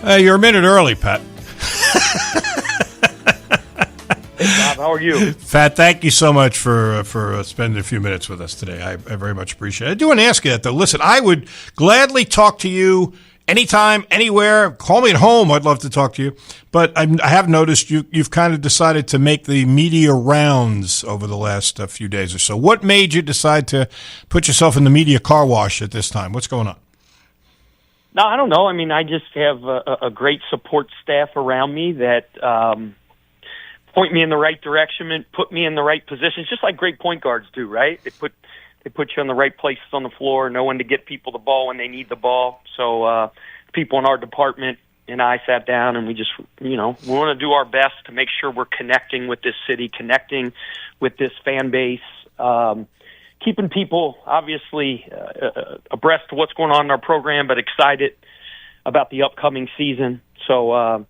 You're a minute early, Pat. Hey, Bob, how are you? Pat, thank you so much for spending a few minutes with us today. I very much appreciate it. I do want to ask you that, though. Listen, I would gladly talk to you anytime, anywhere. Call me at home. I'd love to talk to you. But I have noticed you've kind of decided to make the media rounds over the last few days or so. What made you decide to put yourself in the media car wash at this time? What's going on? No, I don't know. I mean, I just have a great support staff around me that point me in the right direction, put me in the right positions, just like great point guards do, right? They put you in the right places on the floor, know when to get people the ball when they need the ball. So people in our department and I sat down and we just, we want to do our best to make sure we're connecting with this city, connecting with this fan base, keeping people obviously abreast of what's going on in our program, but excited about the upcoming season. So,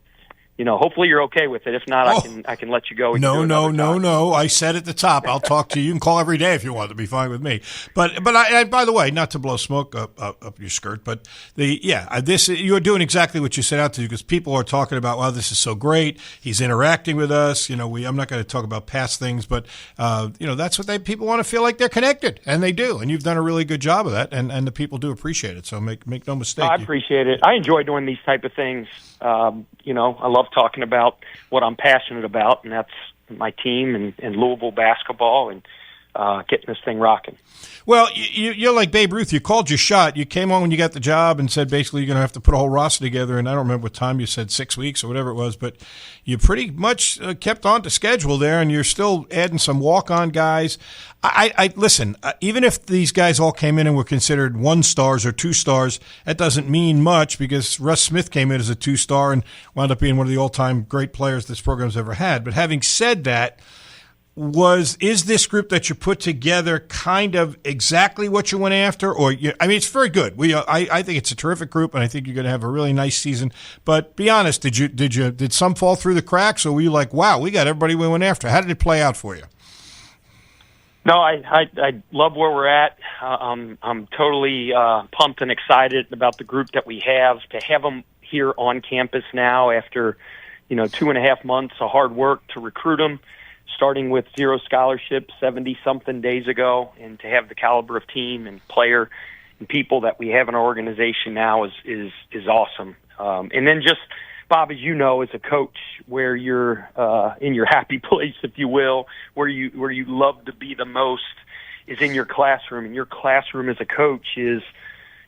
hopefully you're okay with it. If not, I can let you go. No. I said at the top, I'll talk to you. You can call every day if you want. To be fine with me. But I by the way, not to blow smoke up your skirt, but you're doing exactly what you set out to do, because people are talking about, wow, this is so great. He's interacting with us. I'm not going to talk about past things, but that's what people want to feel like they're connected, and they do. And you've done a really good job of that, and the people do appreciate it. So make no mistake. I appreciate it. I enjoy doing these type of things. I love talking about what I'm passionate about, and that's my team and Louisville basketball and getting this thing rocking. Well, you're like Babe Ruth. You called your shot. You came on when you got the job and said basically you're going to have to put a whole roster together, and I don't remember what time you said, 6 weeks or whatever it was, but you pretty much kept on to schedule there, and you're still adding some walk-on guys. I listen, even if these guys all came in and were considered 1-stars or 2-stars, that doesn't mean much, because Russ Smith came in as a 2-star and wound up being one of the all-time great players this program's ever had. But having said that, is this group that you put together kind of exactly what you went after? It's very good. I think it's a terrific group, and I think you're going to have a really nice season. But be honest, did some fall through the cracks, or were you like, wow, we got everybody we went after? How did it play out for you? No, I love where we're at. I'm totally pumped and excited about the group that we have. To have them here on campus now after 2.5 months of hard work to recruit them, starting with 0 scholarships 70-something days ago, and to have the caliber of team and player and people that we have in our organization now is awesome. And then just, Bob, as you know, as a coach, where you're in your happy place, if you will, where you love to be the most is in your classroom. And your classroom as a coach is,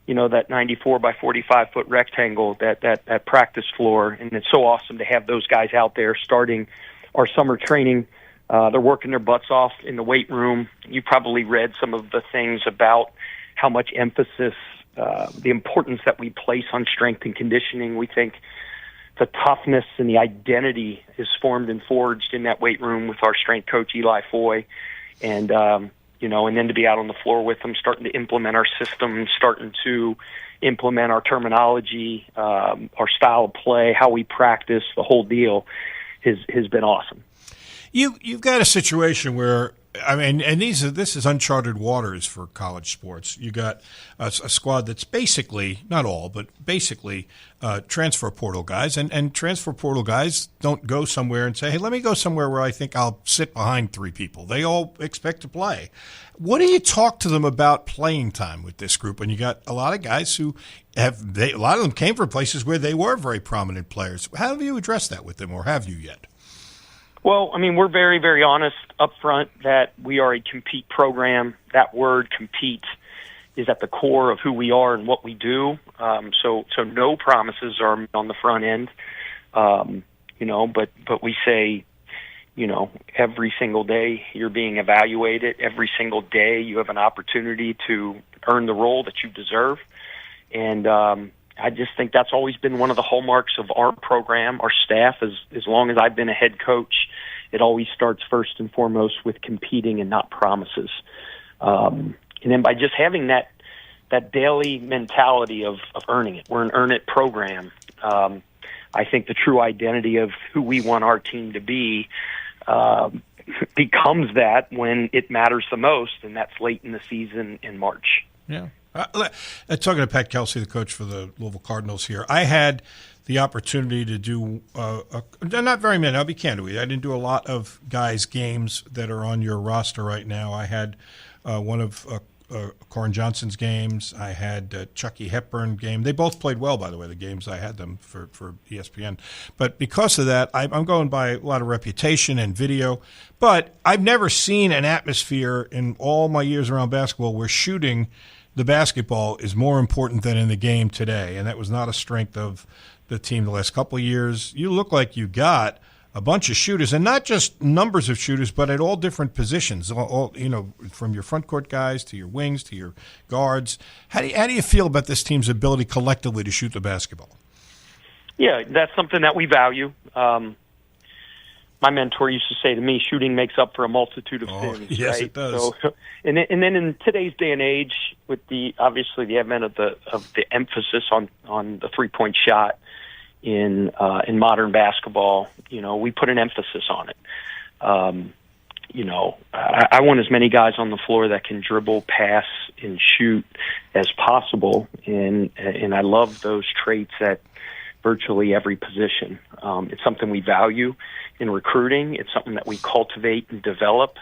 that 94 by 45 foot rectangle, that practice floor. And it's so awesome to have those guys out there starting our summer training. They're working their butts off in the weight room. You probably read some of the things about how much emphasis, the importance that we place on strength and conditioning. We think the toughness and the identity is formed and forged in that weight room with our strength coach, Eli Foy. And, and then to be out on the floor with them, starting to implement our system, starting to implement our terminology, our style of play, how we practice, the whole deal has been awesome. You've got a situation where, this is uncharted waters for college sports. You got a squad that's basically, not all, but basically transfer portal guys, and transfer portal guys don't go somewhere and say, hey, let me go somewhere where I think I'll sit behind 3 people. They all expect to play. What do you talk to them about playing time with this group? And you got a lot of guys who a lot of them came from places where they were very prominent players. How have you addressed that with them, or have you yet? Well, we're very, very honest up front that we are a compete program. That word compete is at the core of who we are and what we do. So no promises are on the front end. But we say, every single day you're being evaluated. Every single day you have an opportunity to earn the role that you deserve. And I just think that's always been one of the hallmarks of our program, our staff. As long as I've been a head coach, it always starts first and foremost with competing and not promises. And then by just having that daily mentality of earning it, we're an earn it program. I think the true identity of who we want our team to be becomes that when it matters the most, and that's late in the season in March. Yeah. Talking to Pat Kelsey, the coach for the Louisville Cardinals here, I had the opportunity to do not very many. I'll be candid with you. I didn't do a lot of guys' games that are on your roster right now. I had one of Corin Johnson's games. I had Chucky Hepburn game. They both played well, by the way, the games I had them for ESPN. But because of that, I'm going by a lot of reputation and video. But I've never seen an atmosphere in all my years around basketball where shooting the basketball is more important than in the game today. And that was not a strength of the team the last couple of years. You look like you got a bunch of shooters, and not just numbers of shooters, but at all different positions. All from your front court guys to your wings to your guards. How do you feel about this team's ability collectively to shoot the basketball? Yeah, that's something that we value. My mentor used to say to me, "Shooting makes up for a multitude of sins." Yes, right? It does. So, and then in today's day and age, with obviously the advent of the emphasis on the 3-point shot in modern basketball, we put an emphasis on it. I want as many guys on the floor that can dribble, pass, and shoot as possible, and I love those traits at virtually every position. It's something we value in recruiting. It's something that we cultivate and develop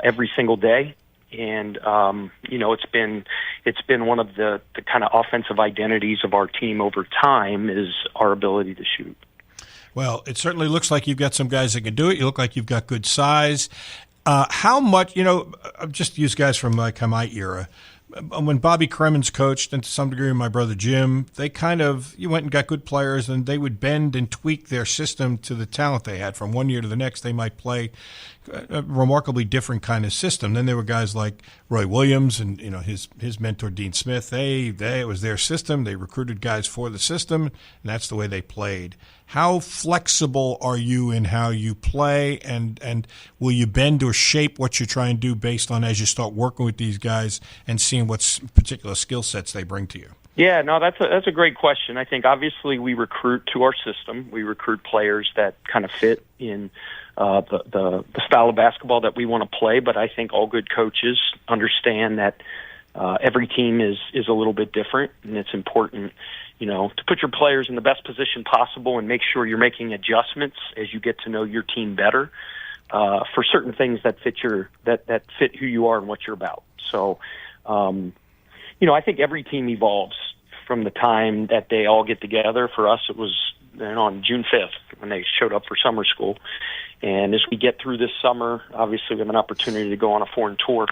every single day. And it's been one of the kind of offensive identities of our team over time is our ability to shoot. Well, it certainly looks like you've got some guys that can do it. You look like you've got good size. How much, I've just used guys from like my era. When Bobby Cremins coached, and to some degree my brother Jim, they you went and got good players, and they would bend and tweak their system to the talent they had. From one year to the next, they might play a remarkably different kind of system. Then there were guys like Roy Williams and his mentor Dean Smith. It was their system. They recruited guys for the system, and that's the way they played. How flexible are you in how you play, and will you bend or shape what you try and do based on as you start working with these guys and seeing what particular skill sets they bring to you? Yeah, no, that's a great question. I think obviously we recruit to our system. We recruit players that kind of fit in the style of basketball that we want to play. But I think all good coaches understand that every team is a little bit different, and it's important, to put your players in the best position possible and make sure you're making adjustments as you get to know your team better for certain things that fit that fit who you are and what you're about. So, I think every team evolves from the time that they all get together. For us, it was on June 5th when they showed up for summer school. And as we get through this summer, obviously we have an opportunity to go on a foreign tour,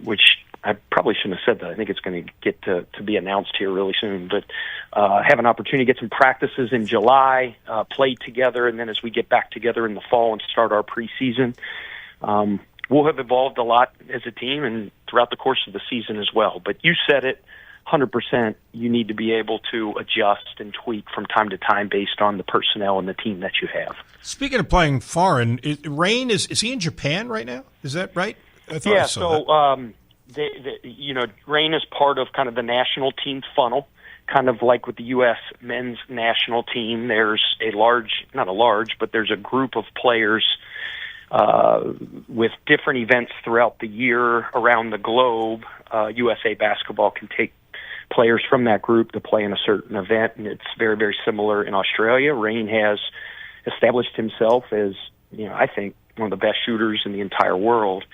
which I probably shouldn't have said that. I think it's going to get to be announced here really soon. But have an opportunity to get some practices in July, play together, and then as we get back together in the fall and start our preseason, we'll have evolved a lot as a team and throughout the course of the season as well. But you said it, 100%, you need to be able to adjust and tweak from time to time based on the personnel and the team that you have. Speaking of playing foreign, Rain, is he in Japan right now? Is that right? I thought yeah, I saw that. Rain is part of kind of the national team funnel, kind of like with the U.S. men's national team. There's there's a group of players with different events throughout the year around the globe. USA Basketball can take players from that group to play in a certain event, and it's very, very similar in Australia. Rain has established himself as, I think, one of the best shooters in the entire world,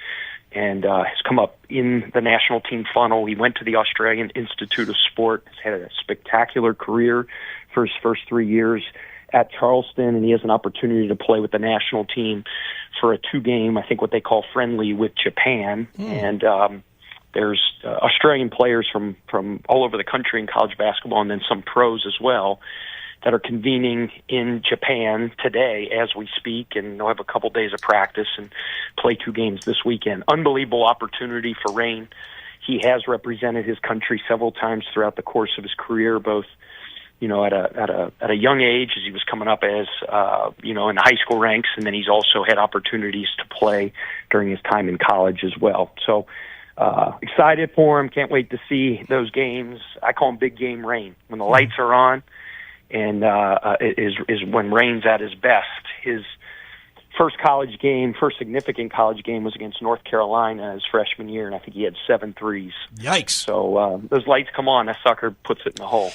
and has come up in the national team funnel. He went to the Australian Institute of Sport, has had a spectacular career for his first 3 years at Charleston, and he has an opportunity to play with the national team for a 2-game, I think what they call friendly, with Japan. And there's Australian players from all over the country in college basketball, and then some pros as well, that are convening in Japan today as we speak, and they'll have a couple days of practice and play 2 games this weekend. Unbelievable opportunity for Rain. He has represented his country several times throughout the course of his career, both at a young age as he was coming up as in the high school ranks, and then he's also had opportunities to play during his time in college as well. So excited for him. Can't wait to see those games. I call him Big Game Rain. When the lights are on, and is when Rain's at his best. His first significant college game was against North Carolina his freshman year, and I think he had 7 threes. Yikes. So those lights come on, that sucker puts it in the hole.